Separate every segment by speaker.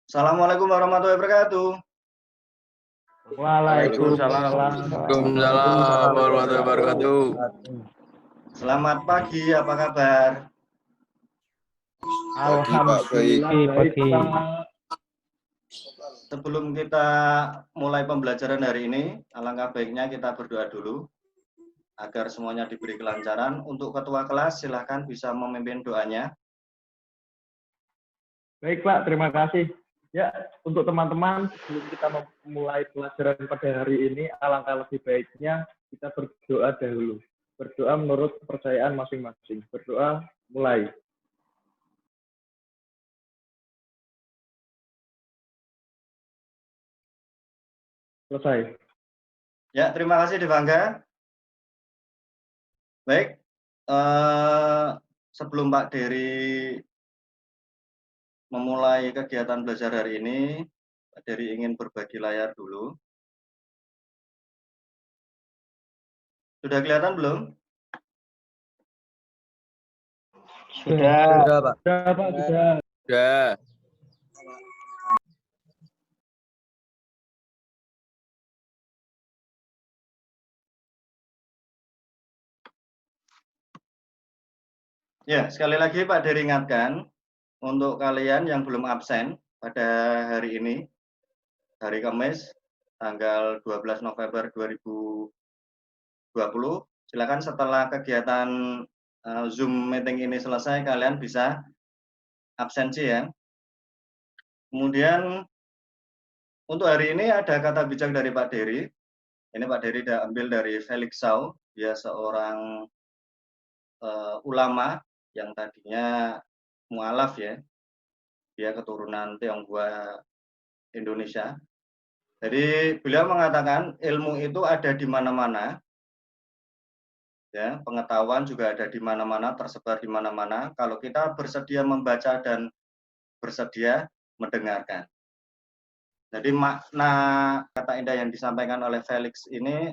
Speaker 1: Assalamualaikum warahmatullahi wabarakatuh.
Speaker 2: Waalaikumsalam
Speaker 3: warahmatullahi wabarakatuh.
Speaker 1: Selamat pagi, apa kabar?
Speaker 2: Alhamdulillah baik, Pak.
Speaker 1: Sebelum kita mulai pembelajaran hari ini, alangkah baiknya kita berdoa dulu agar semuanya diberi kelancaran. Untuk ketua kelas, silahkan bisa memimpin doanya.
Speaker 2: Baik, Pak, terima kasih. Ya, untuk teman-teman, sebelum kita memulai pelajaran pada hari ini, alangkah lebih baiknya kita berdoa dahulu. Berdoa menurut kepercayaan masing-masing. Berdoa mulai. Selesai.
Speaker 1: Ya, terima kasih Devangga. Baik, sebelum Pak Dery memulai kegiatan belajar hari ini, Pak Dery ingin berbagi layar dulu. Sudah kelihatan belum?
Speaker 3: Sudah, Pak.
Speaker 2: Sudah, Pak, sudah.
Speaker 3: Sudah.
Speaker 1: Ya, sekali lagi Pak Dery ingatkan, untuk kalian yang belum absen pada hari ini, hari Kamis, tanggal 12 November 2020, silakan setelah kegiatan Zoom meeting ini selesai, kalian bisa absensi ya. Kemudian, untuk hari ini ada kata bijak dari Pak Dery. Ini Pak Dery ambil dari Felix Sau, dia seorang ulama yang tadinya mualaf ya, dia keturunan Tionghoa Indonesia. Jadi beliau mengatakan ilmu itu ada di mana-mana, ya, pengetahuan juga ada di mana-mana, tersebar di mana-mana. Kalau kita bersedia membaca dan bersedia mendengarkan. Jadi makna kata indah yang disampaikan oleh Felix ini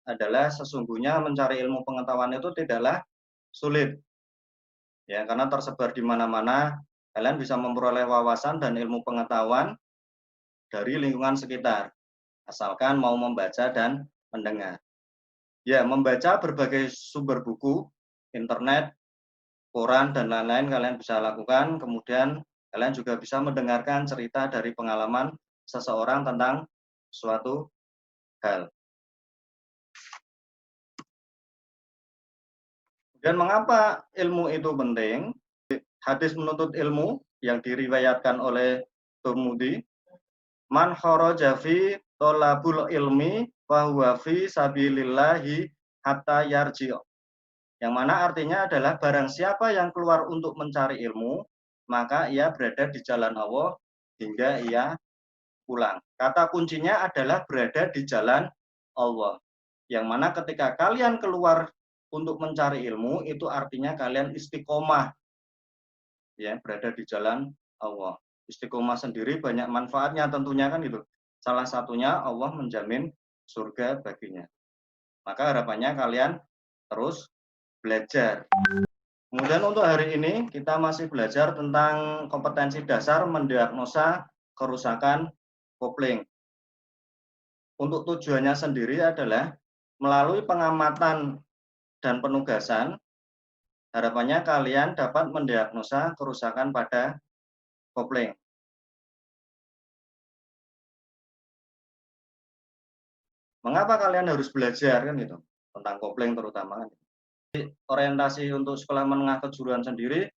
Speaker 1: adalah sesungguhnya mencari ilmu pengetahuan itu tidaklah sulit. Ya, karena tersebar di mana-mana, kalian bisa memperoleh wawasan dan ilmu pengetahuan dari lingkungan sekitar, asalkan mau membaca dan mendengar. Ya, membaca berbagai sumber buku, internet, koran, dan lain-lain kalian bisa lakukan. Kemudian kalian juga bisa mendengarkan cerita dari pengalaman seseorang tentang suatu hal. Dan mengapa ilmu itu penting? Hadis menuntut ilmu yang diriwayatkan oleh Tirmidzi, man kharaja fi thalabul ilmi fa huwa fi sabilillahi hatta yarji'. Yang mana artinya adalah barang siapa yang keluar untuk mencari ilmu, maka ia berada di jalan Allah hingga ia pulang. Kata kuncinya adalah berada di jalan Allah. Yang mana ketika kalian keluar untuk mencari ilmu, itu artinya kalian istiqomah, ya, berada di jalan Allah. Istiqomah sendiri banyak manfaatnya tentunya kan itu. Salah satunya Allah menjamin surga baginya. Maka harapannya kalian terus belajar. Kemudian untuk hari ini kita masih belajar tentang kompetensi dasar mendiagnosa kerusakan kopling. Untuk tujuannya sendiri adalah melalui pengamatan dan penugasan, harapannya kalian dapat mendiagnosa kerusakan pada kopling. Mengapa kalian harus belajar kan gitu tentang kopling terutama kan? Orientasi untuk sekolah menengah kejuruan sendiri,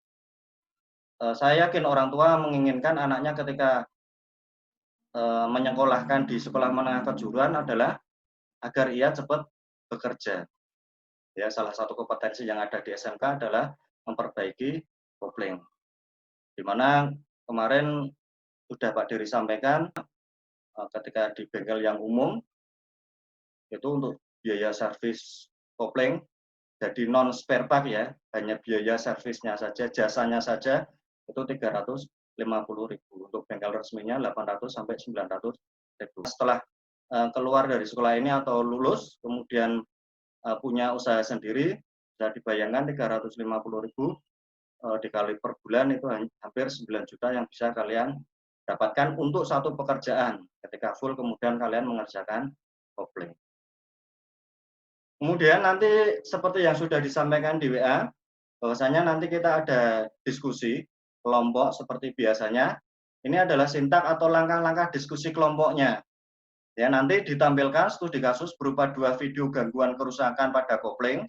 Speaker 1: saya yakin orang tua menginginkan anaknya ketika menyekolahkan di sekolah menengah kejuruan adalah agar ia cepat bekerja. Ya, salah satu kompetensi yang ada di SMK adalah memperbaiki kopling. Di mana kemarin sudah Pak Dery sampaikan ketika di bengkel yang umum itu untuk biaya servis kopling jadi non spare part ya, hanya biaya servisnya saja, jasanya saja itu 350.000. Untuk bengkel resminya 800 sampai 900.000. Setelah keluar dari sekolah ini atau lulus, kemudian punya usaha sendiri, bisa dibayangkan 350.000 dikali per bulan itu hampir 9 juta yang bisa kalian dapatkan untuk satu pekerjaan ketika full kemudian kalian mengerjakan kopling. Kemudian nanti seperti yang sudah disampaikan di WA, bahwasanya nanti kita ada diskusi kelompok seperti biasanya. Ini adalah sintak atau langkah-langkah diskusi kelompoknya. Ya, nanti ditampilkan studi kasus berupa 2 video gangguan kerusakan pada kopling.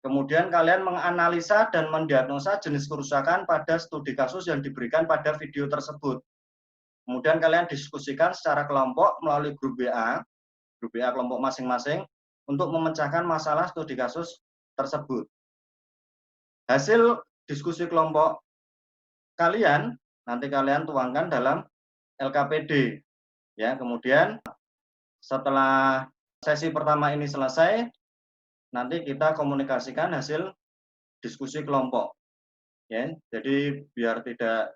Speaker 1: Kemudian kalian menganalisa dan mendiagnosa jenis kerusakan pada studi kasus yang diberikan pada video tersebut. Kemudian kalian diskusikan secara kelompok melalui grup WA kelompok masing-masing untuk memecahkan masalah studi kasus tersebut. Hasil diskusi kelompok kalian nanti kalian tuangkan dalam LKPD. Ya, kemudian setelah sesi pertama ini selesai, nanti kita komunikasikan hasil diskusi kelompok. Ya, jadi biar tidak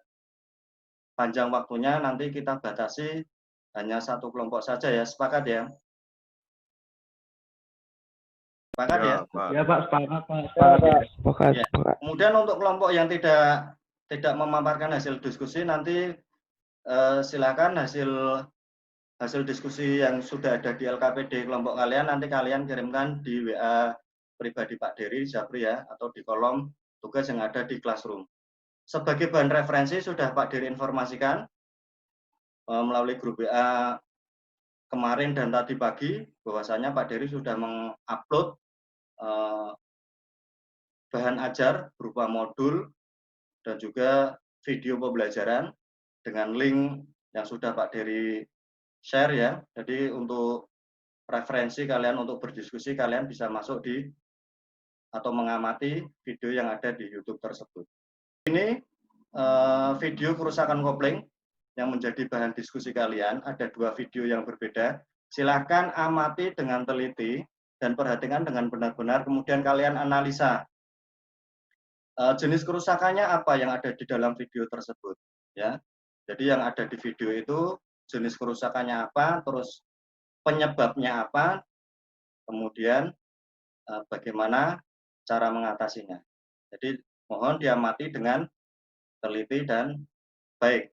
Speaker 1: panjang waktunya, nanti kita batasi hanya 1 kelompok saja ya. Sepakat ya? Sepakat ya?
Speaker 2: Ya Pak, sepakat Pak.
Speaker 3: Sepakat.
Speaker 1: Ya. Kemudian untuk kelompok yang tidak memaparkan hasil diskusi, nanti silakan hasil diskusi yang sudah ada di LKPD kelompok kalian, nanti kalian kirimkan di WA pribadi Pak Dery Japri ya, atau di kolom tugas yang ada di Classroom. Sebagai bahan referensi sudah Pak Dery informasikan melalui grup WA kemarin dan tadi pagi, bahwasanya Pak Dery sudah mengupload bahan ajar berupa modul dan juga video pembelajaran dengan link yang sudah Pak Dery share ya. Jadi untuk referensi kalian untuk berdiskusi, kalian bisa masuk di atau mengamati video yang ada di YouTube tersebut. Ini video kerusakan kopling yang menjadi bahan diskusi kalian. Ada 2 video yang berbeda. Silahkan amati dengan teliti dan perhatikan dengan benar-benar. Kemudian kalian analisa jenis kerusakannya apa yang ada di dalam video tersebut. Ya, jadi yang ada di video itu jenis kerusakannya apa, terus penyebabnya apa, kemudian bagaimana cara mengatasinya. Jadi mohon diamati dengan teliti dan baik.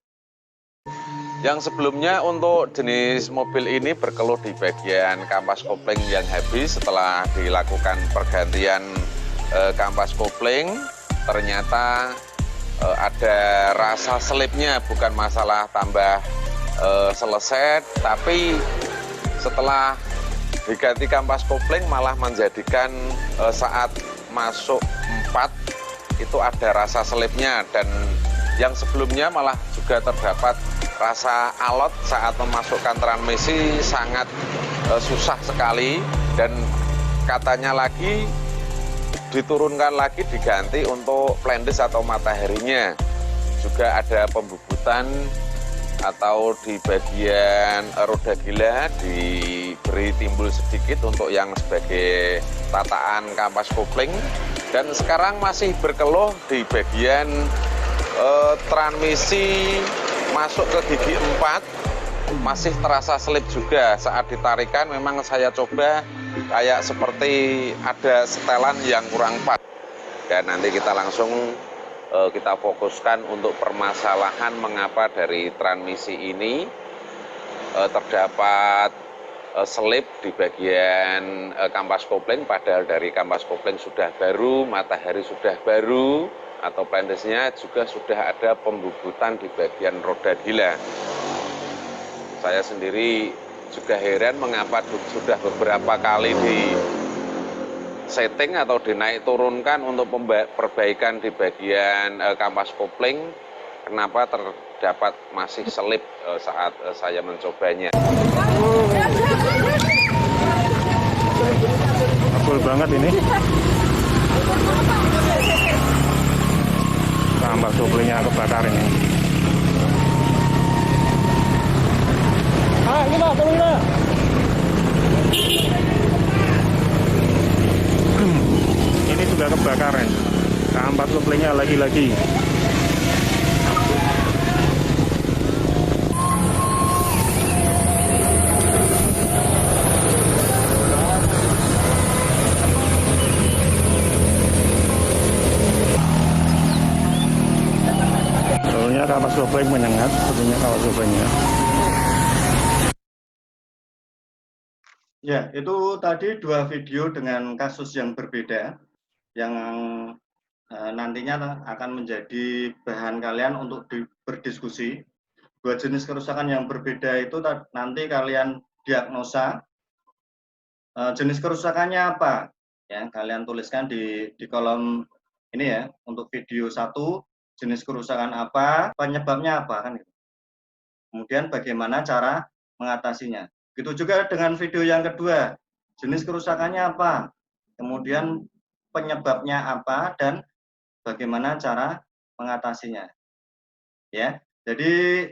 Speaker 4: Yang sebelumnya untuk jenis mobil ini berkeluh di bagian kampas kopling yang habis. Setelah dilakukan pergantian kampas kopling, ternyata ada rasa selipnya, bukan masalah tambah selesai, tapi setelah diganti kampas kopling malah menjadikan saat masuk 4 itu ada rasa selipnya, dan yang sebelumnya malah juga terdapat rasa alot saat memasukkan transmisi, sangat susah sekali, dan katanya lagi diturunkan lagi diganti untuk plendes atau mataharinya. Juga ada pembubutan atau di bagian roda gila diberi timbul sedikit untuk yang sebagai tataan kampas kopling, dan sekarang masih berkeluh di bagian transmisi masuk ke gigi 4 masih terasa selip juga saat ditarikan. Memang saya coba kayak seperti ada setelan yang kurang pas, dan nanti kita langsung kita fokuskan untuk permasalahan mengapa dari transmisi ini terdapat selip di bagian kampas kopling, padahal dari kampas kopling sudah baru, matahari sudah baru, atau plendesnya juga sudah ada pembubutan di bagian roda gila. Saya sendiri juga heran mengapa sudah beberapa kali di setting atau dinaik turunkan untuk perbaikan di bagian kampas kopling, kenapa terdapat masih selip saat saya mencobanya.
Speaker 3: Betul banget ini. Kampas koplingnya kebakar ini. Ini Pak, tolong Pak. Ini juga kebakaran. Kampas koplingnya lagi-lagi. Soalnya kampas Kampas kopling menyengat, tentunya kampas koplingnya.
Speaker 1: Ya, itu tadi 2 video dengan kasus yang berbeda yang nantinya akan menjadi bahan kalian untuk berdiskusi. 2 jenis kerusakan yang berbeda itu nanti kalian diagnosa. Jenis kerusakannya apa? Ya, kalian tuliskan di kolom ini ya, untuk video 1, jenis kerusakan apa, penyebabnya apa kan gitu. Kemudian bagaimana cara mengatasinya. Begitu juga dengan video yang kedua, jenis kerusakannya apa, kemudian penyebabnya apa, dan bagaimana cara mengatasinya. Ya, jadi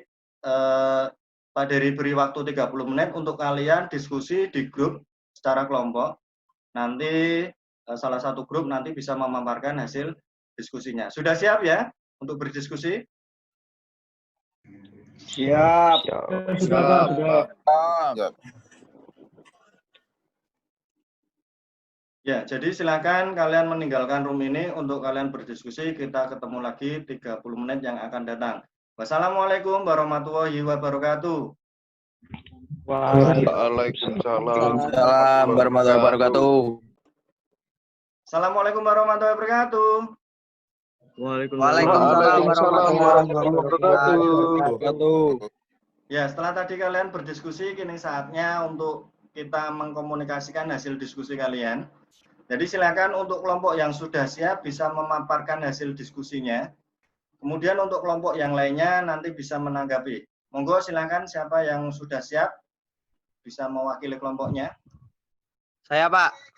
Speaker 1: Pak Dery beri waktu 30 menit untuk kalian diskusi di grup secara kelompok. Nanti salah satu grup nanti bisa memaparkan hasil diskusinya. Sudah siap ya untuk berdiskusi?
Speaker 2: Siap. Sudah, Pak. Sudah.
Speaker 1: Ya, jadi silakan kalian meninggalkan room ini untuk kalian berdiskusi. Kita ketemu lagi 30 menit yang akan datang. Wassalamualaikum warahmatullahi wabarakatuh.
Speaker 2: Waalaikumsalam warahmatullahi wabarakatuh.
Speaker 1: Assalamualaikum warahmatullahi wabarakatuh.
Speaker 2: Waalaikumsalam warahmatullahi wabarakatuh.
Speaker 1: Ya, setelah tadi kalian berdiskusi, kini saatnya untuk kita mengkomunikasikan hasil diskusi kalian. Jadi silakan untuk kelompok yang sudah siap bisa memaparkan hasil diskusinya. Kemudian untuk kelompok yang lainnya nanti bisa menanggapi. Monggo silakan siapa yang sudah siap bisa mewakili kelompoknya.
Speaker 5: Saya, Pak.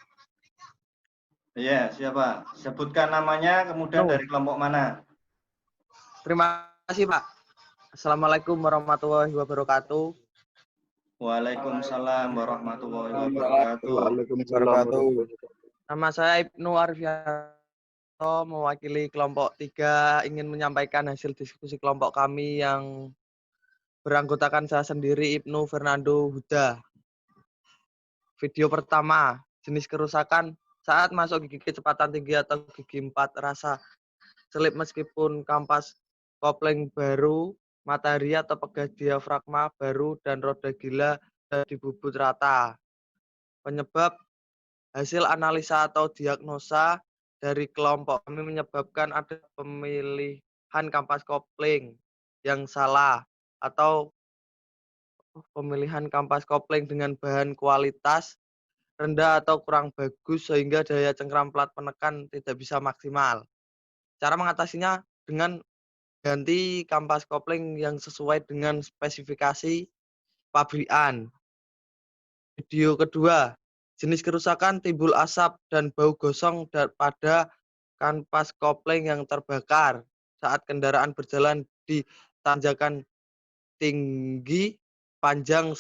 Speaker 1: Iya, siapa? Sebutkan namanya, kemudian dari kelompok mana.
Speaker 5: Terima kasih, Pak. Assalamualaikum warahmatullahi wabarakatuh.
Speaker 1: Waalaikumsalam warahmatullahi wabarakatuh.
Speaker 5: Nama saya Ibnu Arfianto, mewakili kelompok 3, ingin menyampaikan hasil diskusi kelompok kami yang beranggotakan saya sendiri, Ibnu Fernando Huda. Video pertama, jenis kerusakan saat masuk gigi kecepatan tinggi atau gigi 4 rasa selip meskipun kampas kopling baru, matahari atau pegas diafragma baru, dan roda gila di bubut rata. Penyebab hasil analisa atau diagnosa dari kelompok kami menyebabkan ada pemilihan kampas kopling yang salah atau pemilihan kampas kopling dengan bahan kualitas rendah atau kurang bagus sehingga daya cengkram plat penekan tidak bisa maksimal. Cara mengatasinya dengan ganti kampas kopling yang sesuai dengan spesifikasi pabrikan. Video kedua, jenis kerusakan timbul asap dan bau gosong pada kampas kopling yang terbakar saat kendaraan berjalan di tanjakan tinggi, panjang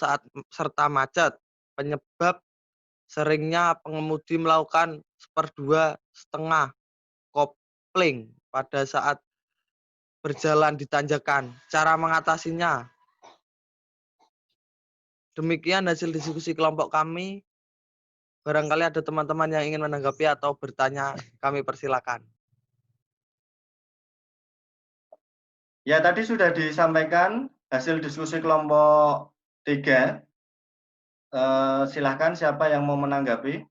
Speaker 5: serta macet. Penyebab seringnya pengemudi melakukan 1/2 kopling pada saat berjalan di tanjakan. Cara mengatasinya. Demikian hasil diskusi kelompok kami. Barangkali ada teman-teman yang ingin menanggapi atau bertanya, kami persilakan.
Speaker 1: Ya, tadi sudah disampaikan hasil diskusi kelompok 3. Silahkan siapa yang mau menanggapi.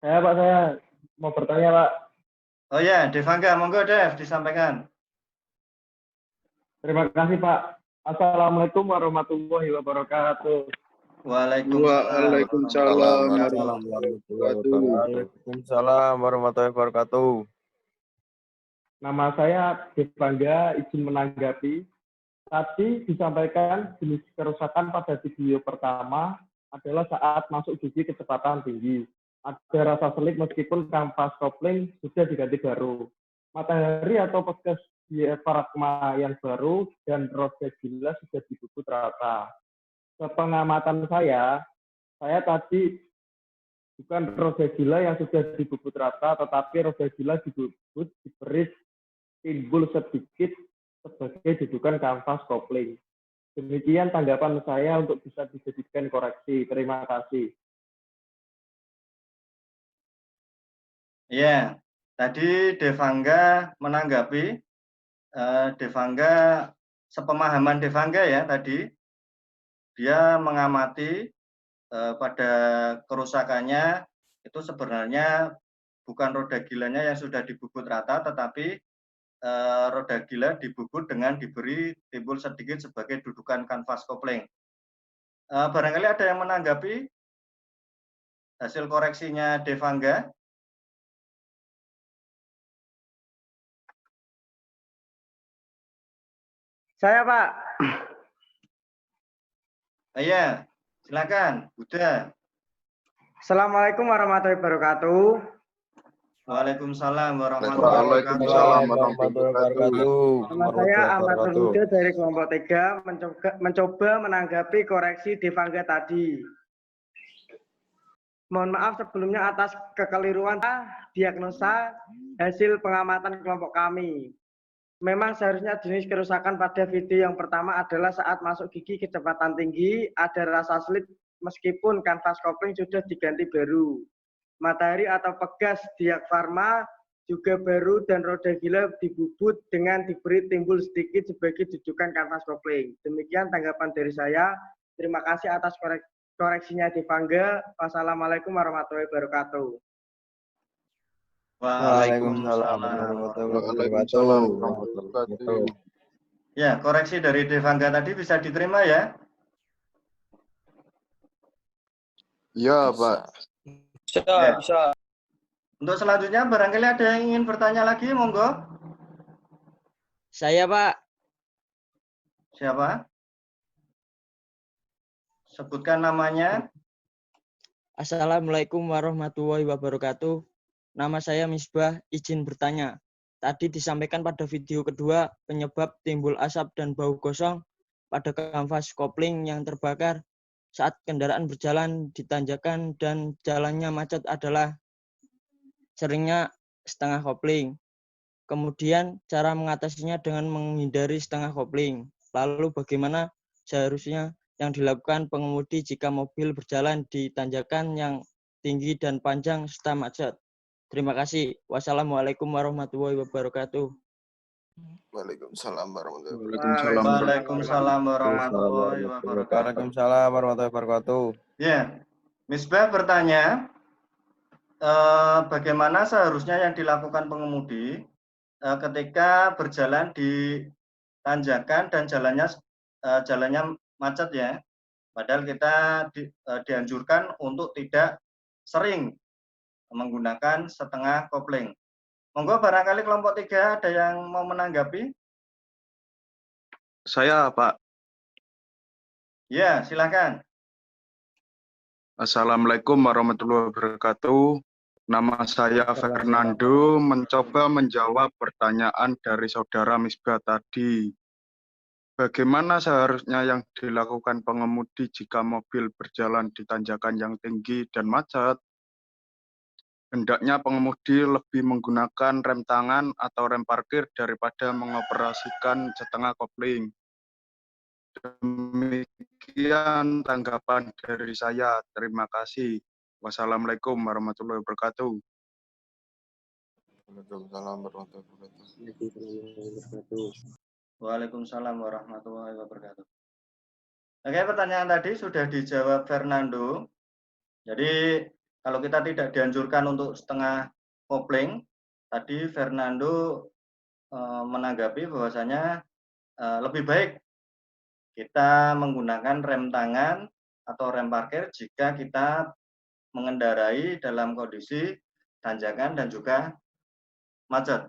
Speaker 2: Saya, Pak, saya mau bertanya, Pak.
Speaker 1: Oh ya, Devangga, monggo Dev, disampaikan.
Speaker 2: Terima kasih, Pak. Assalamualaikum warahmatullahi wabarakatuh.
Speaker 1: Waalaikumsalam.
Speaker 6: Waalaikumsalam warahmatullahi wabarakatuh.
Speaker 2: Nama saya Devangga, izin menanggapi. Tadi disampaikan jenis kerusakan pada video pertama adalah saat masuk gigi kecepatan tinggi. Ada rasa selip meskipun kampas kopling sudah diganti baru. Matahari atau pegas diafragma yang baru dan roda gila sudah dibubut rata. Sepengamatan saya tadi bukan roda gila yang sudah dibubut rata, tetapi roda gila dibubut diberi timbul sedikit sebagai dudukan kampas kopling. Demikian tanggapan saya untuk bisa dijadikan koreksi. Terima kasih.
Speaker 1: Ya, tadi Devangga menanggapi Devangga, sepemahaman Devangga ya tadi, dia mengamati pada kerusakannya itu sebenarnya bukan roda gilanya yang sudah dibubut rata, tetapi roda gila dibubut dengan diberi timbul sedikit sebagai dudukan kanvas kopling. Barangkali ada yang menanggapi hasil koreksinya Devangga?
Speaker 7: Saya, Pak.
Speaker 1: Iya, silakan, Buddha.
Speaker 7: Assalamualaikum warahmatullahi wabarakatuh.
Speaker 1: Waalaikumsalam warahmatullahi wabarakatuh.
Speaker 6: Waalaikumsalam warahmatullahi wabarakatuh.
Speaker 7: Nama saya Ahmad Nurhuda dari kelompok 3 mencoba menanggapi koreksi Devangga tadi. Mohon maaf sebelumnya atas kekeliruan diagnosa hasil pengamatan kelompok kami. Memang seharusnya jenis kerusakan pada video yang pertama adalah saat masuk gigi kecepatan tinggi, ada rasa sulit meskipun kanvas kopling sudah diganti baru. Matahari atau pegas diafragma juga baru dan roda gila dibubut dengan diberi timbul sedikit sebagai dudukan kanvas kopling. Demikian tanggapan dari saya. Terima kasih atas koreksinya Devangga. Wassalamualaikum warahmatullahi wabarakatuh.
Speaker 6: Waalaikumsalam warahmatullahi wabarakatuh.
Speaker 1: Ya, koreksi dari Devangga tadi bisa diterima ya?
Speaker 6: Iya, Pak.
Speaker 1: Bisa. Untuk selanjutnya barangkali ada yang ingin bertanya lagi, monggo.
Speaker 5: Saya, Pak.
Speaker 1: Siapa? Sebutkan namanya.
Speaker 5: Assalamualaikum warahmatullahi wabarakatuh. Nama saya Misbah, izin bertanya. Tadi disampaikan pada video kedua penyebab timbul asap dan bau gosong pada kanvas kopling yang terbakar saat kendaraan berjalan di tanjakan dan jalannya macet adalah seringnya setengah kopling. Kemudian cara mengatasinya dengan menghindari setengah kopling. Lalu bagaimana seharusnya yang dilakukan pengemudi jika mobil berjalan di tanjakan yang tinggi dan panjang serta macet? Terima kasih. Wassalamualaikum warahmatullahi wabarakatuh.
Speaker 6: Waalaikumsalam warahmatullahi
Speaker 1: Waalaikumsalam warahmatullahi wabarakatuh.
Speaker 6: Waalaikumsalam warahmatullahi wabarakatuh.
Speaker 1: Ya, Misbah bertanya, bagaimana seharusnya yang dilakukan pengemudi ketika berjalan di tanjakan dan jalannya macet ya. Padahal kita dianjurkan untuk tidak sering menggunakan setengah kopling. Monggo barangkali kelompok 3 ada yang mau menanggapi?
Speaker 8: Saya, Pak.
Speaker 1: Ya, silakan.
Speaker 8: Assalamualaikum warahmatullahi wabarakatuh. Nama saya Fernando, mencoba menjawab pertanyaan dari saudara Misbah tadi. Bagaimana seharusnya yang dilakukan pengemudi jika mobil berjalan di tanjakan yang tinggi dan macet? Hendaknya pengemudi lebih menggunakan rem tangan atau rem parkir daripada mengoperasikan setengah kopling. Demikian tanggapan dari saya. Terima kasih. Wassalamualaikum warahmatullahi wabarakatuh.
Speaker 6: Waalaikumsalam warahmatullahi wabarakatuh.
Speaker 1: Waalaikumsalam warahmatullahi wabarakatuh. Oke, pertanyaan tadi sudah dijawab Fernando. Jadi kalau kita tidak dianjurkan untuk setengah kopling, tadi Fernando menanggapi bahwasanya lebih baik kita menggunakan rem tangan atau rem parkir jika kita mengendarai dalam kondisi tanjakan dan juga macet.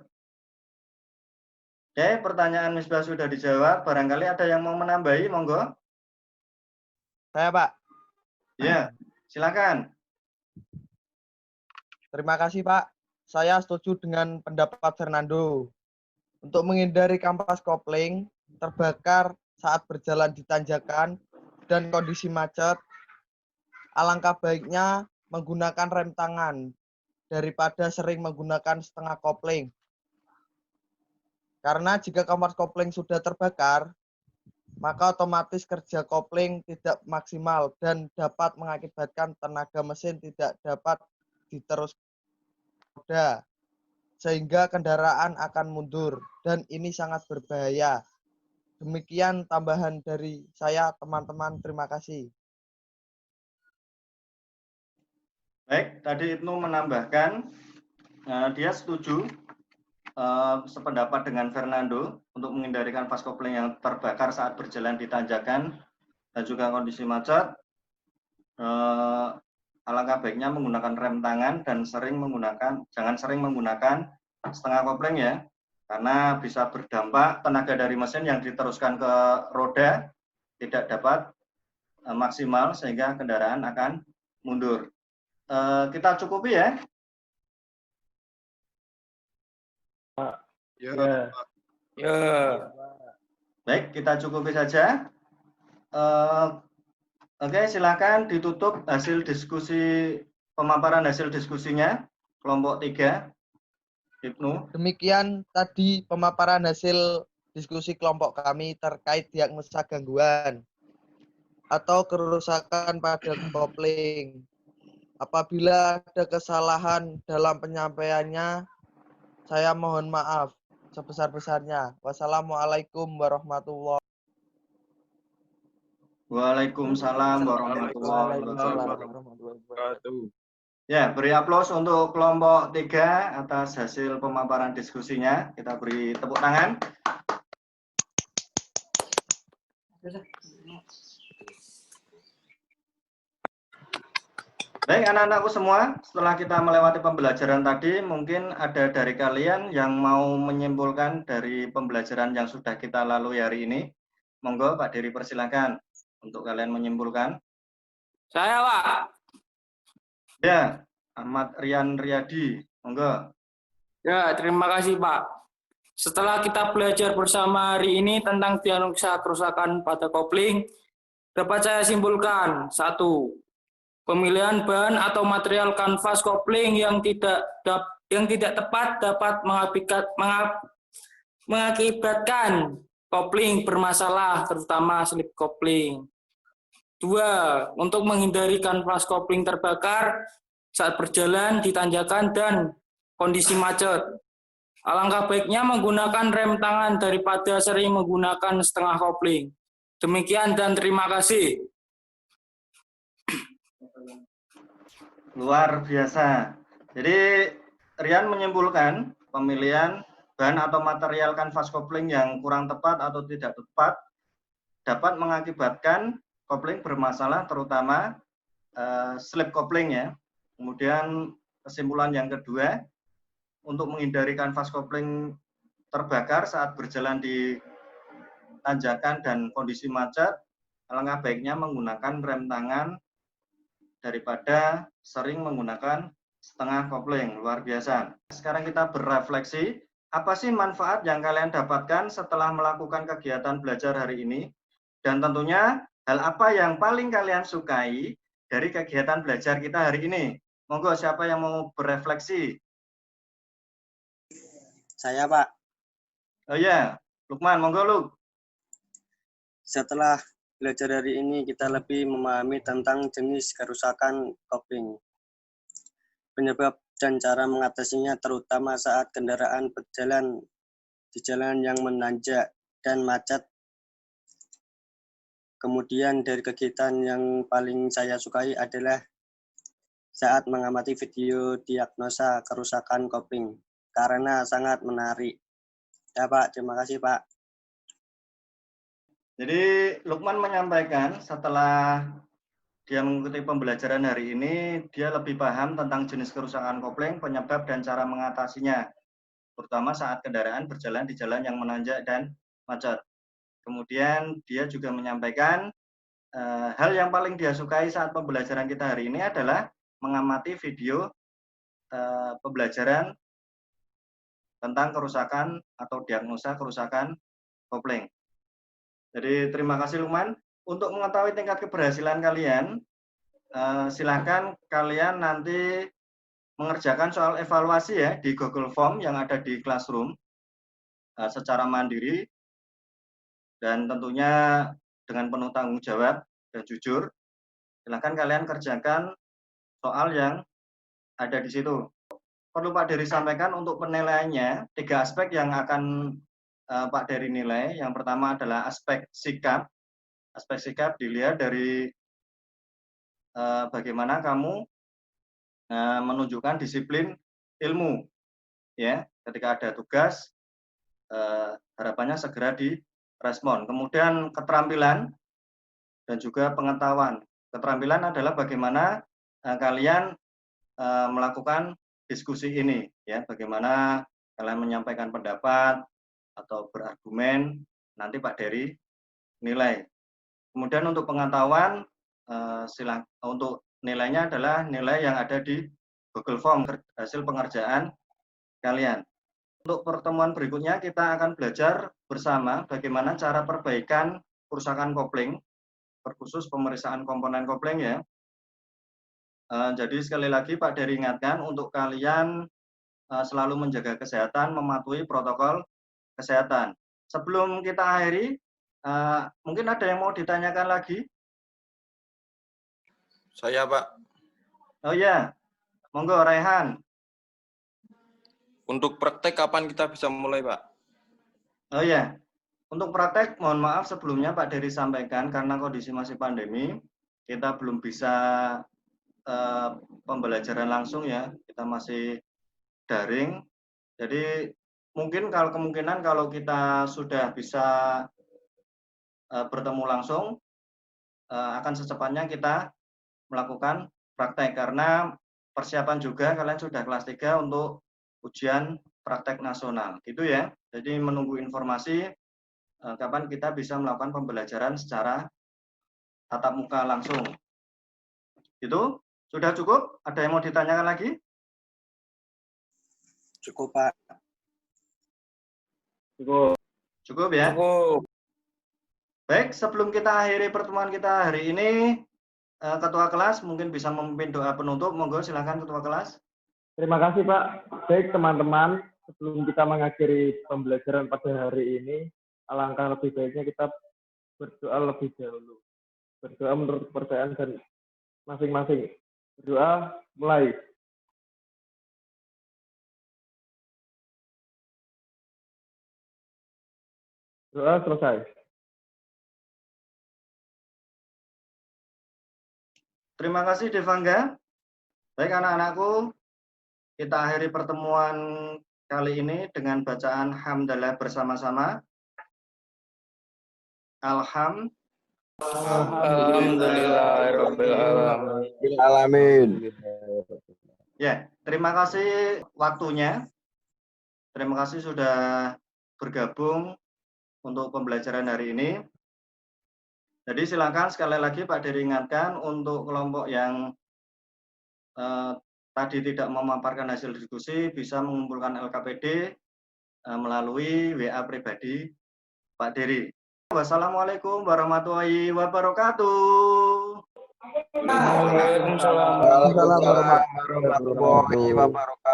Speaker 1: Oke, pertanyaan Misbah sudah dijawab. Barangkali ada yang mau menambahi, monggo.
Speaker 5: Saya, Pak.
Speaker 1: Ya, silakan.
Speaker 5: Terima kasih, Pak. Saya setuju dengan pendapat Fernando. Untuk menghindari kampas kopling terbakar saat berjalan di tanjakan dan kondisi macet, alangkah baiknya menggunakan rem tangan daripada sering menggunakan setengah kopling. Karena jika kampas kopling sudah terbakar, maka otomatis kerja kopling tidak maksimal dan dapat mengakibatkan tenaga mesin tidak dapat diteruskan roda, sehingga kendaraan akan mundur dan ini sangat berbahaya. Demikian tambahan dari saya, teman-teman. Terima kasih.
Speaker 1: Baik, tadi Ibnu menambahkan dia setuju sependapat dengan Fernando untuk menghindarikan fast kopling yang terbakar saat berjalan di tanjakan dan juga kondisi macet. Alangkah baiknya menggunakan rem tangan dan jangan sering menggunakan setengah kopling ya, karena bisa berdampak tenaga dari mesin yang diteruskan ke roda tidak dapat maksimal sehingga kendaraan akan mundur. Kita cukupi ya.
Speaker 6: Ya.
Speaker 1: Baik, kita cukupi saja. Oke, silakan ditutup hasil diskusi, pemaparan hasil diskusinya kelompok 3. Ibnu.
Speaker 5: Demikian tadi pemaparan hasil diskusi kelompok kami terkait diagnosa gangguan atau kerusakan pada kopling. Apabila ada kesalahan dalam penyampaiannya, saya mohon maaf sebesar-besarnya. Wassalamualaikum warahmatullahi
Speaker 1: Waalaikumsalam warahmatullahi wabarakatuh.
Speaker 5: wabarakatuh.
Speaker 1: Ya, beri aplaus untuk kelompok 3 atas hasil pemaparan diskusinya. Kita beri tepuk tangan. Baik anak-anakku semua, setelah kita melewati pembelajaran tadi, mungkin ada dari kalian yang mau menyimpulkan dari pembelajaran yang sudah kita lalui hari ini. Monggo Pak Dery, persilakan untuk kalian menyimpulkan.
Speaker 9: Saya, Pak.
Speaker 1: Ya, Ahmad Rian Riyadi, monggo.
Speaker 9: Ya, terima kasih, Pak. Setelah kita belajar bersama hari ini tentang diagnosa kerusakan pada kopling, dapat saya simpulkan, 1. Pemilihan bahan atau material kanvas kopling yang tidak tepat dapat mengakibatkan kopling bermasalah, terutama slip kopling. 2. Untuk menghindari kanvas kopling terbakar saat berjalan di tanjakan dan kondisi macet, alangkah baiknya menggunakan rem tangan daripada sering menggunakan setengah kopling. Demikian dan terima kasih.
Speaker 1: Luar biasa. Jadi Rian menyimpulkan pemilihan bahan atau material kanvas kopling yang kurang tepat atau tidak tepat dapat mengakibatkan kopling bermasalah, terutama slip kopling ya. Kemudian kesimpulan yang kedua, untuk menghindari kanvas kopling terbakar saat berjalan di tanjakan dan kondisi macet, alangkah baiknya menggunakan rem tangan daripada sering menggunakan setengah kopling. Luar biasa. Sekarang kita berefleksi, apa sih manfaat yang kalian dapatkan setelah melakukan kegiatan belajar hari ini? Dan tentunya hal apa yang paling kalian sukai dari kegiatan belajar kita hari ini? Monggo, siapa yang mau berefleksi?
Speaker 10: Saya, Pak.
Speaker 1: Oh ya, Lukman, monggo Luk.
Speaker 10: Setelah belajar hari ini, kita lebih memahami tentang jenis kerusakan kopling, penyebab dan cara mengatasinya, terutama saat kendaraan berjalan di jalan yang menanjak dan macet. Kemudian dari kegiatan yang paling saya sukai adalah saat mengamati video diagnosa kerusakan kopling, karena sangat menarik. Ya Pak, terima kasih Pak.
Speaker 1: Jadi Lukman menyampaikan setelah dia mengikuti pembelajaran hari ini, dia lebih paham tentang jenis kerusakan kopling, penyebab dan cara mengatasinya, terutama saat kendaraan berjalan di jalan yang menanjak dan macet. Kemudian dia juga menyampaikan hal yang paling dia sukai saat pembelajaran kita hari ini adalah mengamati video pembelajaran tentang kerusakan atau diagnosa kerusakan kopling. Jadi terima kasih Lukman. Untuk mengetahui tingkat keberhasilan kalian, silahkan kalian nanti mengerjakan soal evaluasi ya di Google Form yang ada di Classroom secara mandiri dan tentunya dengan penuh tanggung jawab dan jujur. Silahkan kalian kerjakan soal yang ada di situ. perlu Pak Dery sampaikan untuk penilaiannya, 3 aspek yang akan Pak Dery nilai. Yang pertama adalah aspek sikap. Aspek sikap dilihat dari bagaimana kamu menunjukkan disiplin ilmu, ya. Ketika ada tugas, harapannya segera direspon. Kemudian keterampilan dan juga pengetahuan. Keterampilan adalah bagaimana kalian melakukan diskusi ini, ya. Bagaimana kalian menyampaikan pendapat atau berargumen, nanti Pak Dery nilai. Kemudian untuk pengetahuan, untuk nilainya adalah nilai yang ada di Google Form, hasil pengerjaan kalian. Untuk pertemuan berikutnya kita akan belajar bersama bagaimana cara perbaikan kerusakan kopling, terkhusus pemeriksaan komponen kopling, ya. Jadi sekali lagi Pak Dery ingatkan untuk kalian selalu menjaga kesehatan, mematuhi protokol kesehatan. Sebelum kita akhiri, mungkin ada yang mau ditanyakan lagi?
Speaker 6: Saya, Pak.
Speaker 1: Oh ya, monggo Raihan.
Speaker 6: Untuk praktek kapan kita bisa mulai, Pak?
Speaker 1: Oh ya, untuk praktek mohon maaf sebelumnya Pak Dery sampaikan karena kondisi masih pandemi, kita belum bisa pembelajaran langsung, ya. Kita masih daring. Jadi mungkin kemungkinan kalau kita sudah bisa bertemu langsung, akan secepatnya kita melakukan praktek karena persiapan juga kalian sudah kelas 3 untuk ujian praktek nasional, gitu ya. Jadi menunggu informasi kapan kita bisa melakukan pembelajaran secara tatap muka langsung. Itu sudah cukup? Ada yang mau ditanyakan lagi?
Speaker 10: Cukup, Pak.
Speaker 1: Cukup ya?
Speaker 6: Cukup.
Speaker 1: Baik, sebelum kita akhiri pertemuan kita hari ini, Ketua kelas mungkin bisa memimpin doa penutup. Monggo silakan Ketua kelas.
Speaker 2: Terima kasih Pak. Baik teman-teman, sebelum kita mengakhiri pembelajaran pada hari ini, alangkah lebih baiknya kita berdoa lebih dahulu. Berdoa menurut kepercayaan dan masing-masing. Berdoa mulai. Doa selesai.
Speaker 1: Terima kasih Devangga. Baik anak-anakku, kita akhiri pertemuan kali ini dengan bacaan hamdalah bersama-sama.
Speaker 6: Alhamdulillahirrahmanirrahim.
Speaker 1: Ya, terima kasih waktunya. Terima kasih sudah bergabung untuk pembelajaran hari ini. Jadi silakan sekali lagi Pak Dery ingatkan untuk kelompok yang tadi tidak memaparkan hasil diskusi bisa mengumpulkan LKPD melalui WA pribadi Pak Dery. Wassalamualaikum warahmatullahi wabarakatuh.
Speaker 6: Waalaikumsalam warahmatullahi wabarakatuh.